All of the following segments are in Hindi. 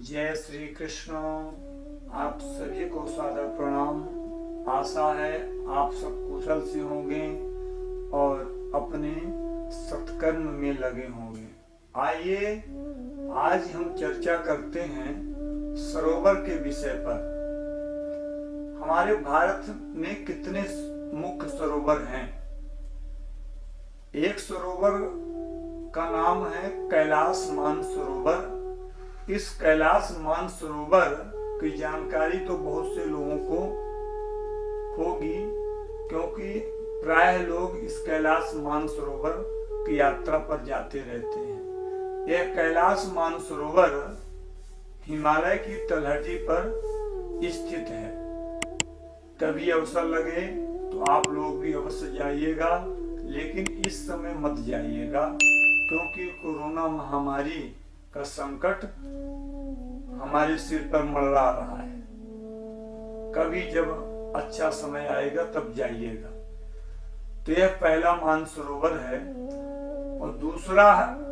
जय श्री कृष्ण। आप सभी को सादर प्रणाम। आशा है आप सब कुशल से होंगे और अपने सत्कर्म में लगे होंगे। आइए आज हम चर्चा करते हैं सरोवर के विषय पर। हमारे भारत में कितने मुख्य सरोवर हैं। एक सरोवर का नाम है कैलाश मानसरोवर। इस कैलाश मानसरोवर की जानकारी तो बहुत से लोगों को होगी, क्योंकि प्राय लोग इस कैलाश मानसरोवर की यात्रा पर जाते रहते हैं। यह कैलाश मानसरोवर हिमालय की तलहटी पर स्थित है। कभी अवसर लगे तो आप लोग भी अवश्य जाइएगा, लेकिन इस समय मत जाइएगा, क्योंकि कोरोना महामारी का संकट हमारे सिर पर मंडरा रहा है। कभी जब अच्छा समय आएगा तब जाइएगा। तो यह पहला मानसरोवर है। और दूसरा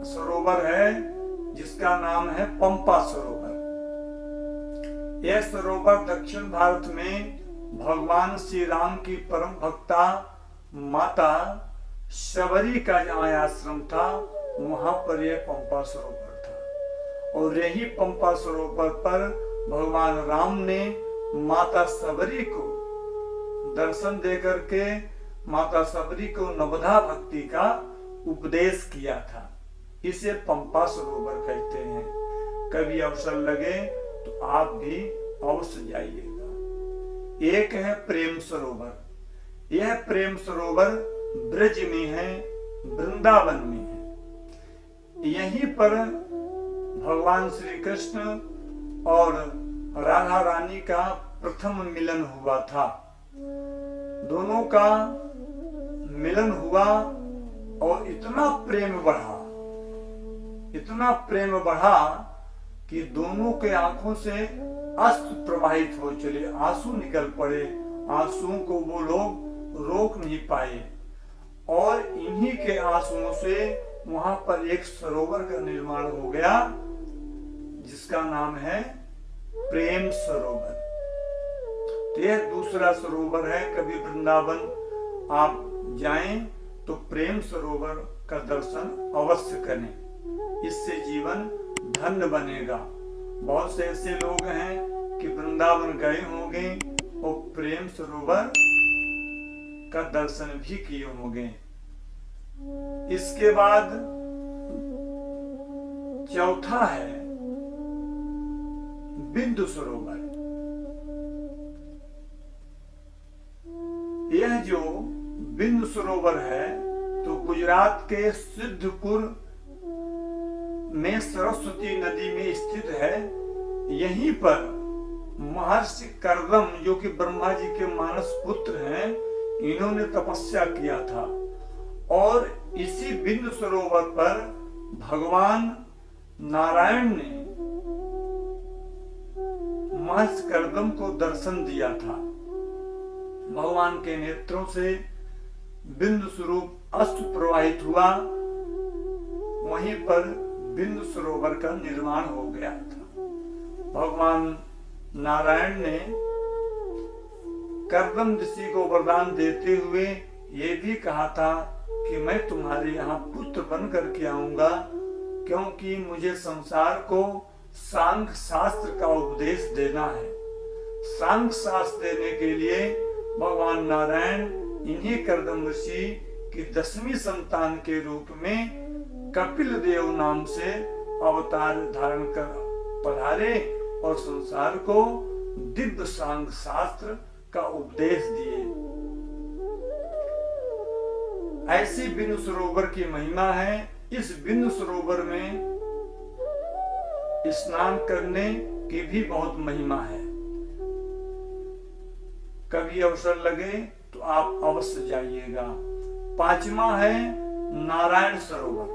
सरोवर है जिसका नाम है पंपा सरोवर। यह सरोवर दक्षिण भारत में भगवान श्री राम की परम भक्ता माता शबरी का जहाँ आश्रम था, वहां पर यह पंपा सरोवर था। और यही पंपा सरोवर पर भगवान राम ने माता शबरी को दर्शन देकर के माता शबरी को नवधा भक्ति का उपदेश किया था। इसे पंपा सरोवर कहते हैं। कभी अवसर लगे तो आप भी अवश्य जाइएगा। एक है प्रेम सरोवर। यह प्रेम सरोवर ब्रज में है, वृंदावन में है। यहीं पर भगवान श्री कृष्ण और राधा रानी का प्रथम मिलन हुआ था। दोनों का मिलन हुआ और इतना प्रेम बढ़ा कि दोनों के आंखों से अश्रु प्रवाहित हो चले, आंसू निकल पड़े। आंसुओं को वो लोग रोक नहीं पाए और इन्हीं के आंसुओं से वहां पर एक सरोवर का निर्माण हो गया, जिसका नाम है प्रेम सरोवर। तो यह दूसरा सरोवर है। कभी वृंदावन आप जाएं तो प्रेम सरोवर का दर्शन अवश्य करें। इससे जीवन धन्य बनेगा। बहुत से ऐसे लोग हैं कि वृंदावन गए होंगे और प्रेम सरोवर का दर्शन भी किए होंगे। इसके बाद चौथा है बिंदु सरोवर। यह जो बिंदु सरोवर है तो गुजरात के सिद्धपुर में सरस्वती नदी में स्थित है। यहीं पर महर्षि कर्दम, जो कि ब्रह्मा जी के मानस पुत्र हैं, इन्होंने तपस्या किया था। और इसी बिंदु सरोवर पर भगवान नारायण ने महर्षि कर्दम को दर्शन दिया था। भगवान के नेत्रों से बिंदु स्वरूप अश्रु प्रवाहित हुआ। वहीं पर बिंदु सरोवर का निर्माण हो गया था। भगवान नारायण ने कर्दम ऋषि को वरदान देते हुए ये भी कहा था कि मैं तुम्हारे यहाँ पुत्र बन करके आऊंगा, क्योंकि मुझे संसार को सांख्य शास्त्र का उपदेश देना है। सांख्य शास्त्र देने के लिए भगवान नारायण इन्हीं कर्दम ऋषि की 10वीं संतान के रूप में कपिल देव नाम से अवतार धारण कर पधारे और संसार को दिव्य सांख्य शास्त्र का उपदेश दिए। ऐसी बिंदु सरोवर की महिमा है। इस बिंदु सरोवर में स्नान करने की भी बहुत महिमा है। कभी अवसर लगे तो आप अवश्य जाइएगा। पांचवा है नारायण सरोवर।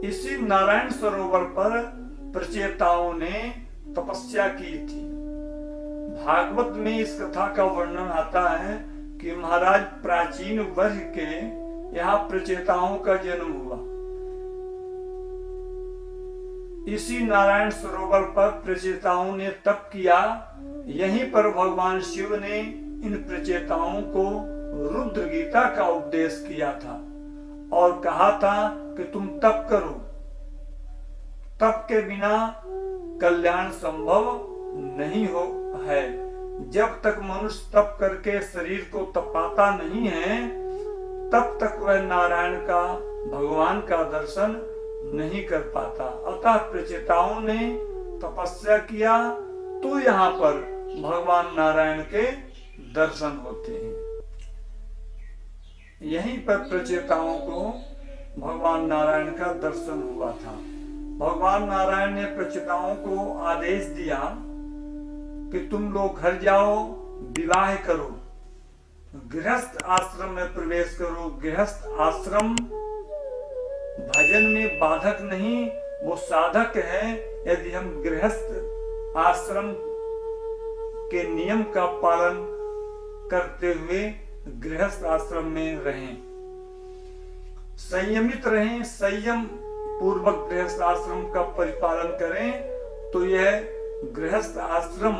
इसी नारायण सरोवर पर प्रचेताओं ने तपस्या की थी। भागवत में इस कथा का वर्णन आता है कि महाराज प्राचीन वर्ष के यहाँ प्रचेताओं का जन्म हुआ। इसी नारायण सरोवर पर प्रचेताओं ने तप किया। यहीं पर भगवान शिव ने इन प्रचेताओं को रुद्र गीता का उपदेश किया था और कहा था कि तुम तप करो, तप के बिना कल्याण संभव नहीं हो है। जब तक मनुष्य तप करके शरीर को तपाता नहीं है, तब तक वह नारायण का, भगवान का दर्शन नहीं कर पाता। अतः प्रचेताओं ने तपस्या किया तो यहाँ पर भगवान नारायण के दर्शन होते हैं। यहीं पर प्रचेताओं को भगवान नारायण का दर्शन हुआ था। भगवान नारायण ने प्रचेताओं को आदेश दिया कि तुम लोग घर जाओ, विवाह करो, गृहस्थ आश्रम में प्रवेश करो। गृहस्थ आश्रम भजन में बाधक नहीं, वो साधक है। यदि हम गृहस्थ आश्रम के नियम का पालन करते हुए गृहस्थ आश्रम में रहें, संयमित रहें, संयम पूर्वक गृहस्थ आश्रम का परिपालन करें, तो यह गृहस्थ आश्रम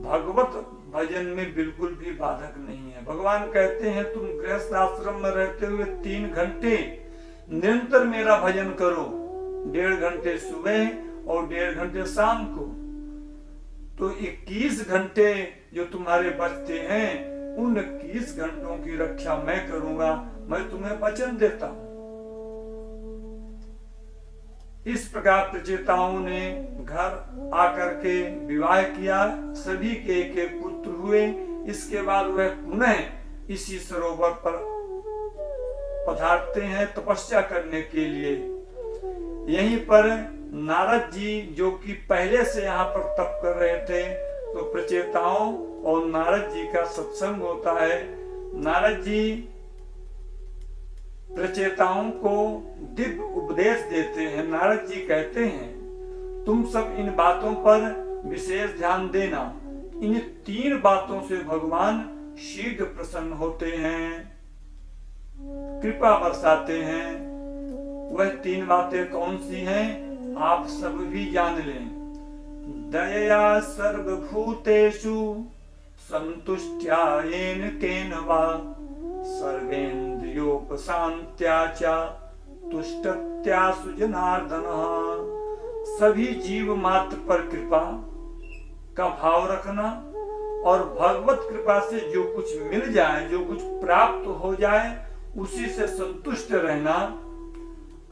भगवत भजन में बिल्कुल भी बाधक नहीं है। भगवान कहते हैं तुम गृहस्थ आश्रम में रहते हुए 3 घंटे निरंतर मेरा भजन करो, 1.5 घंटे सुबह और 1.5 घंटे शाम को, तो 21 घंटे जो तुम्हारे बचते हैं, उन 21 घंटों की रक्षा मैं करूंगा, मैं तुम्हें वचन देता हूं। इस प्रकार प्रचेताओं ने घर आकर के विवाह किया, सभी के एक पुत्र हुए। इसके बाद वह पुनः इसी सरोवर पर पधारते हैं तपस्या करने के लिए। यहीं पर नारद जी, जो कि पहले से यहाँ पर तप कर रहे थे, तो प्रचेताओं और नारद जी का सत्संग होता है। नारद जी प्रचेताओं को दिव्य उपदेश देते हैं। नारद जी कहते हैं तुम सब इन बातों पर विशेष ध्यान देना, इन 3 बातों से भगवान शीघ्र प्रसन्न होते हैं, कृपा बरसाते हैं। वह 3 बातें कौन सी हैं, आप सब भी जान लें। दया सर्वभूतेषु संतुष्ट्या येन केन वा, सर्वेन्द्रियोपशांत्या च तुष्टत्या सुजनार्दनः। सभी जीव मात्र पर कृपा का भाव रखना और भगवत कृपा से जो कुछ मिल जाए, जो कुछ प्राप्त हो जाए, उसी से संतुष्ट रहना,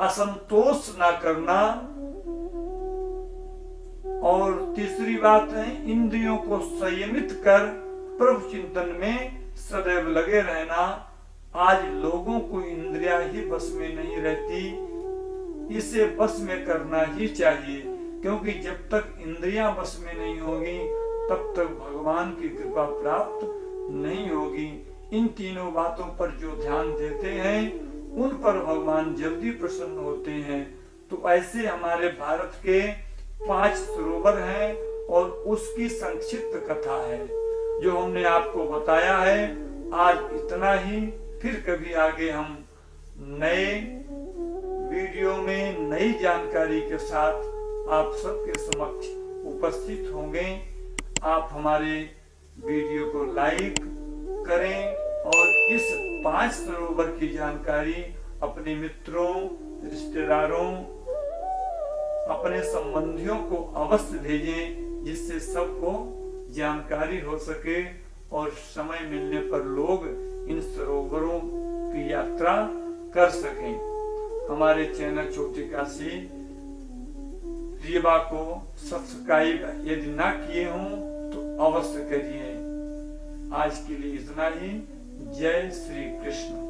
असंतोष ना करना। और तीसरी बात है इंद्रियों को संयमित कर प्रभु चिंतन में सदैव लगे रहना। आज लोगों को इंद्रियां ही बस में नहीं रहती, इसे बस में करना ही चाहिए, क्योंकि जब तक इंद्रियां बस में नहीं होगी तब तक भगवान की कृपा प्राप्त नहीं होगी। इन 3 बातों पर जो ध्यान देते हैं उन पर भगवान जल्दी प्रसन्न होते हैं। तो ऐसे हमारे भारत के 5 सरोवर हैं और उसकी संक्षिप्त कथा है जो हमने आपको बताया है। आज इतना ही, फिर कभी आगे हम नए वीडियो में नई जानकारी के साथ आप सबके समक्ष उपस्थित होंगे। आप हमारे वीडियो को लाइक करें और इस 5 सरोवर की जानकारी अपने मित्रों, रिश्तेदारों, अपने संबंधियों को अवश्य भेजें, जिससे सबको जानकारी हो सके और समय मिलने पर लोग इन सरोवरों की यात्रा कर सकें। हमारे चैनल छोटी काशी रीवा को सब्सक्राइब यदि ना किए हों तो अवश्य करिए। आज के लिए इतना ही। जय श्री कृष्ण।